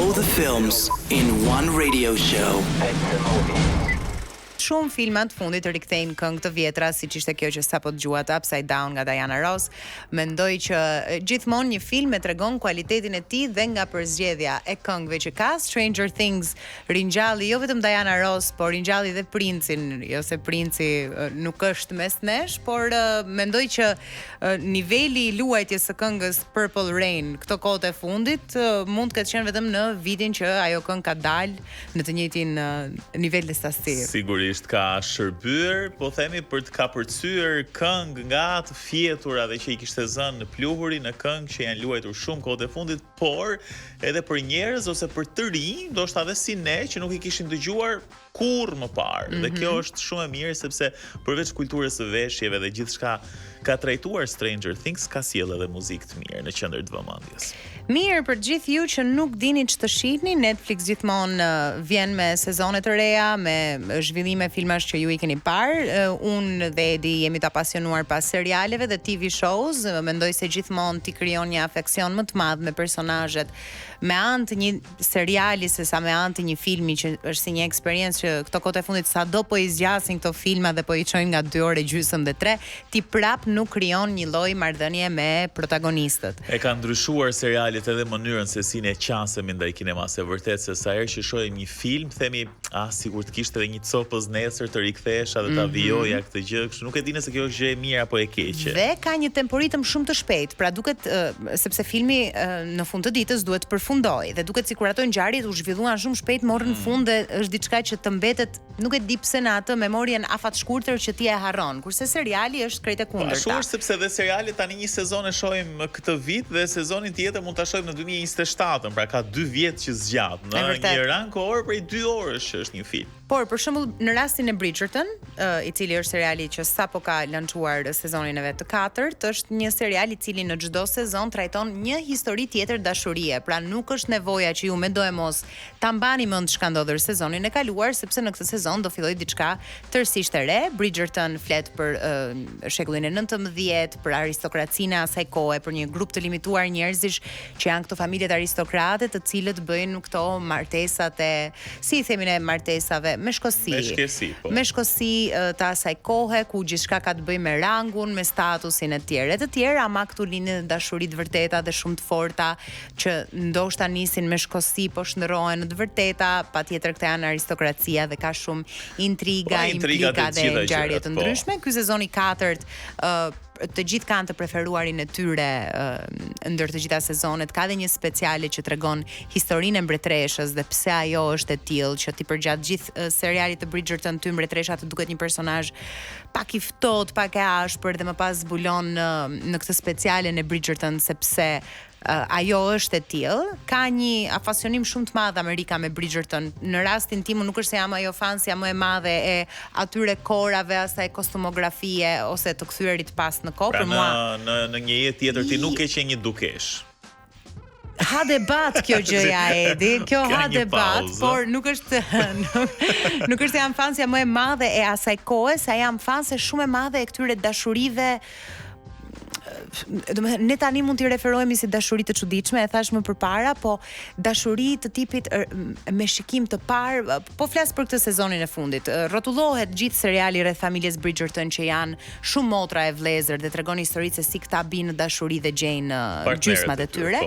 All the films in one radio show. Shumë filma të fundit të rikthejnë këngë të vjetra, siç ishte kjo që sapo dëgjuat Upside Down nga Diana Ross. Mendoj që gjithmonë një film e tregon cilëtetin e tij dhe nga përzgjedhja e këngëve që ka. Stranger Things ringjalli jo vetëm Diana Ross, por ringjalli dhe Princin, jo se Princi nuk është mes nesh, por mendoj që niveli i luajtjes së këngës Purple Rain këto kohët e fundit mund të ketë qenë vetëm në vitin që ajo këngë ka dalë në të njëjtin nivel lehtësie. Sigurisht ka shërbyer, po themi për të kapërcyer këngë nga të fjetura dhe që i kishte zënë në pluhuri në këngë që janë luajtur shumë kohët e fundit, por edhe për njerëz ose për të rinj, ndoshta edhe si ne që nuk i kishin dëgjuar kurrë më parë. Dhe kjo është shumë e mirë sepse përveç kulturës së veshjeve dhe gjithçka ka trajtuar Stranger Things, ka sjell edhe muzikë të mirë në qendër të vëmendjes. Mirë për gjithë ju që nuk dini ç'të shihni, Netflix gjithmonë vjen me sezone të reja, me zhvillime filmash që ju i keni parë. Unë dhe Edi jemi të apasionuar pas serialeve dhe TV shows. Mendoj se gjithmonë ti krijon një afeksion më të madh me personazhet me anë të një seriali sesa me anë të një filmi që është si një eksperiencë që këto kohët e fundit sado po i zgjasin këto filma dhe po i çojnë nga 2 orë gjysmë dhe 3, ti prap nuk krijon një lloj marrëdhënie me protagonistët. E ka ndryshuar serialet edhe mënyrën se si ne qasemi ndaj kinemas, e vërtet se sa herë që shohim një film, themi, sigur të kishte edhe një copës nesër të rikthesha dhe ta vijoja këtë gjë, kështu nuk e di nëse kjo është gjë e mirë apo e keqe. Dhe ka një temporitëm shumë të shpejtë, pra duket sepse filmi në fund të ditës duhet të përfundojë dhe duket sikur ato ngjarjet u zhvilluan shumë shpejt, morën në fund dhe është diçka që të mbetet, nuk e di pse në atë memorien afat shkurtër që ti e harron, kurse seriali është krejt e kundërta. Ashtu është sepse dhe seriali tani një sezon e shohim këtë vit dhe sezonin tjetër mund ta shohim në 2027, pra ka 2 vjet që zgjat, në një rang kohor prej 2 orësh që është një film. Por për shembull në rastin e Bridgerton, i cili është seriali që sapo ka lançuar sezonin e vet të 4, është një serial i cili në çdo sezon trajton një histori tjetër dashurie. Pra nuk është nevoja që ju mendoj mos ta mbani mend çka ndodhur sezonin e kaluar, sepse në këtë sezon do fillojë diçka tërësisht e re. Bridgerton flet për shekullin e 19, për aristokracinë e asaj kohe, për një grup të limituar njerëzish që janë këto familjet aristokrate, të cilët bëjnë këto martesat e, si i themin, e martesave me shkosi të asaj kohe ku gjithçka ka të bëjë me rangun, me statusin e tjerë. Të tjerë ama këtu lindin dashuri të vërteta dhe shumë të forta që ndoshta nisin me shkosi po shndërrohen në të vërteta, patjetër këta janë aristokracia dhe ka shumë intriga, implika dhe ngjarje të ndryshme. Ky sezoni 4 të gjithë kanë të preferuarin e tyre ndër të gjitha sezonet. Ka dhe një speciale që tregon historinë e mbretreshës dhe pse ajo është e tillë që ti përgjatë gjithë serialit të Bridgerton ty mbretresha të duket një personazh pak i ftohtë, pak e ashpër dhe më pas zbulon në këtë specialen e Bridgerton sepse ajo është e tillë. Ka një afasionim shumë të madh Amerika me Bridgerton. Në rastin tim nuk është se jam ajo fansja më e madhe e atyre korave, asaj kostumografie ose të kthyerit pas në kohë, për mua në një jetë tjetër ti nuk ke qenë një dukesh. Ha debat kjo gjëja, Edi, kjo ha debat, por nuk është nuk është se jam fansja më e madhe e asaj kohe, sa jam fansja shumë e madhe e këtyre dashurive. Ne tani mund t'i referohemi si dashuri të çuditshme, e thash më përpara, po dashuri të tipit me shikim të parë, po flas për këtë sezonin e fundit. Rrotullohet gjithë seriali rreth familjes Bridgerton që janë shumë motra e vëllezër dhe tregon historitë se si këta binë në dashuri dhe gjejnë gjysmat e tyre.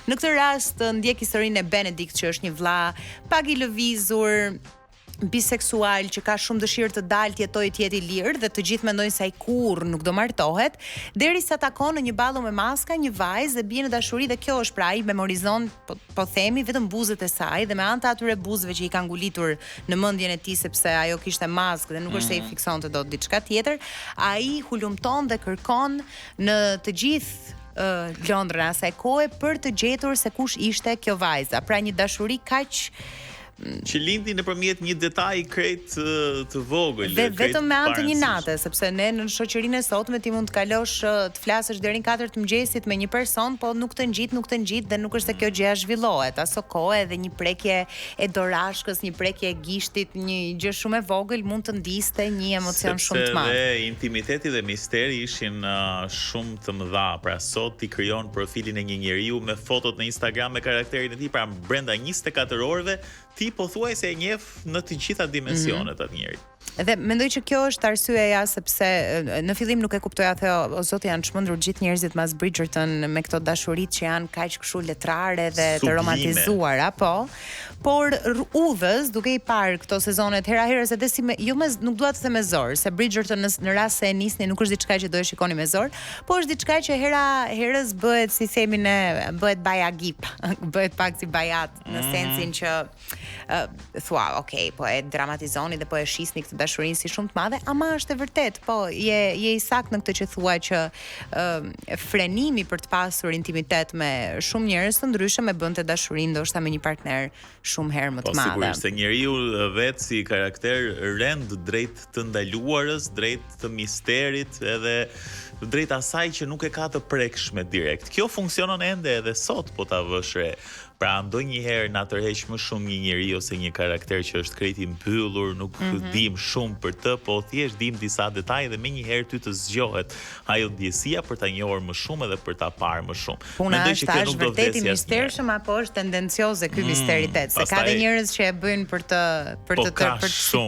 Në këtë rast ndjek historinë e Benedict që është një vlla pak i lëvizur, biseksual që ka shumë dëshirë të dalë të jetojë të jetë i lirë dhe të gjithë mendojnë se ai kurrë nuk do martohet, derisa takon në një ballo me maska një vajzë dhe bie në dashuri dhe kjo është pra ai memorizon po themi vetëm buzët e saj dhe me anë të atyre buzëve që i kanë ngulitur në mendjen e tij sepse ajo kishte maskë dhe nuk është se i fiksonte dot diçka tjetër, ai hulumton dhe kërkon në të gjithë Londra asaj kohe për të gjetur se kush ishte kjo vajza. Pra një dashuri kaq që lindi nëpërmjet një detaji krejt të vogël. Dhe vetëm me anë të një nate, sepse ne në shoqërinë e sotme ti mund të kalosh të flasësh deri në 4 të mëngjesit me një person, po nuk të ngjit dhe nuk është se kjo gjëja zhvillohet. Aso kohë edhe një prekje e dorashkës, një prekje e gishtit, një gjë shumë e vogël mund të ndiste një emocion shumë të madh. Sepse intimiteti dhe misteri ishin shumë të mëdha. Pra sot ti krijon profilin e një njeriu me fotot në Instagram me karakterin e tij, pra brenda 24 orëve ti pothuajse e njeh në të gjitha dimensionet atë njeri. Dhe mendoj që kjo është arsyeja sepse në fillim nuk e kuptoja, o zoti, janë çmendur gjithë njerëzit mas Bridgerton me këto dashuritë që janë kaq kështu letrare dhe të romantizuara, po. Por udhës, duke i parë këto sezonet hera herës edhe nuk dua të them me zor, se Bridgerton në rast se e nisni nuk është diçka që do e shikoni me zor, po është diçka që herës bëhet, si themi ne, bëhet bajagip, bëhet pak si bajat në sensin që thua, okay, po e dramatizoni dhe po e shisni këtë dashurinë si shumë të madhe, ama është e vërtet, po je i saktë në këtë që thua që frenimi për të pasur intimitet me shumë njerëz të ndryshëm e bënte dashurinë ndoshta me një partner shumë herë më të madhe. Po sigurisht se njeriu vetë si karakter rend drejt të ndaluarës, drejt të misterit edhe drejt asaj që nuk e ka të prekshme direkt. Kjo funksionon ende edhe sot, po ta vësh re. Pra ndonjëherë na tërheq më shumë një njeri ose një karakter që është krejt i mbyllur, nuk dim shumë për të, po thjesht dim disa detaje dhe menjëherë ty të zgjohet ajo ndjesia për ta njohur më shumë edhe për ta parë më shumë. Mendoj që kjo nuk do vresë vërtet i mistershëm apo është tendencioze ky misteritet, se ka dhe njerëz që e bëjnë për të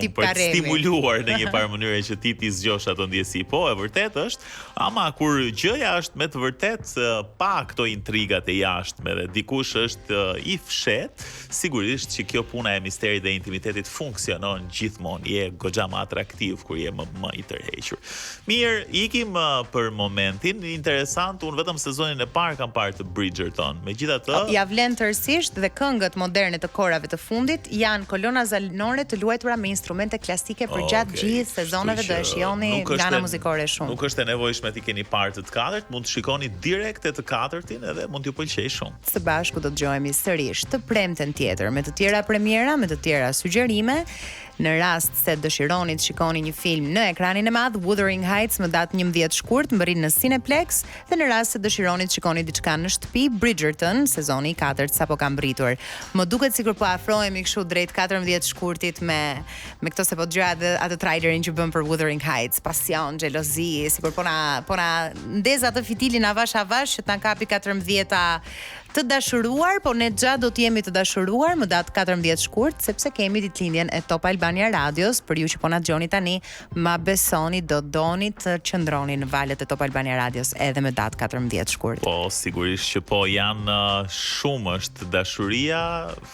tip për të stimuluar në një farë mënyrë që ti zgjosh ato ndjesi. Po, e vërtet është, ama kur gjëja është me të vërtet pa këto intrigat e jashtme dhe dikush është i fshet, sigurisht që kjo puna e misterit dhe intimitetit funksionon gjithmonë, je goxha më atraktiv kur je më i tërhequr. Mirë, ikim për momentin, interesant, unë vetëm sezonin e parë kam parë të Bridgerton. Megjithatë, ja vlen tërësisht dhe këngët moderne të korave të fundit janë kolona zanore të luajtura me instrumente klasike për gjatë gjithë sezoneve, do e shihoni gana muzikore shumë. Nuk është e nevojshme ti keni parë të katërt, mund të shikoni direkt të katërtin edhe mund t'ju pëlqejë shumë. Së bashku do të dëgjojmë sërish të premten tjetër me të tjera premiera, me të tjera sugjerime. Në rast se dëshironi të shikoni një film në ekranin e madh, Wuthering Heights më datë 11 shkurt mbërrin në Cineplex, dhe në rast se dëshironi të shikoni diçka në shtëpi, Bridgerton sezoni i 4 sapo ka mbritur. Më duket sikur po afrohemi kështu drejt 14 shkurtit me këto se po dëgjoj atë trailerin që bën për Wuthering Heights, pasion, xhelozi, sikur po na ndez atë fitilin avash që ta kapi 14-a të dashuruar, po ne gjatë do të jemi të dashuruar më datë 14 shkurt, sepse kemi ditëlindjen e Top Albania Radios. Për ju që po na dëgjoni tani, ma besoni do doni të qëndroni në valët e Top Albania Radios edhe me datë 14 shkurt. Po, sigurisht që po, janë shumë, është dashuria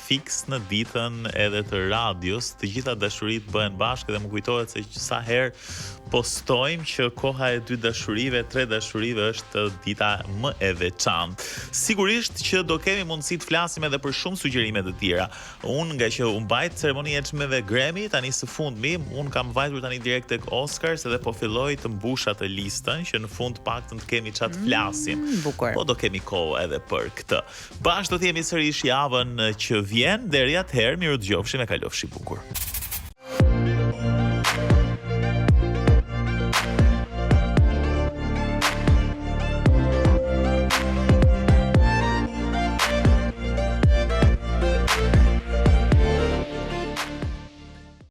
fiks në ditën edhe të radios, të gjitha dashurit bëhen bashkë dhe më kujtohet se sa herë postojmë që koha e 2 dashurive, 3 dashurive është dita më e veçantë. Sigurisht që do kemi mundësi të flasim edhe për shumë sugjerime të tjera. Unë nga që unë mbajt ceremonia e çmimeve Grammy, tani së fundmi, unë kam vajtur tani direkt tek Oscars edhe po filloj të mbush atë listën që në fund paktën të kemi çat flasim. Bukur. Po do kemi kohë edhe për këtë. Bashkë do të jemi sërish javën që vjen, deri atëherë miru dëgjofshi me kalofshi bukur.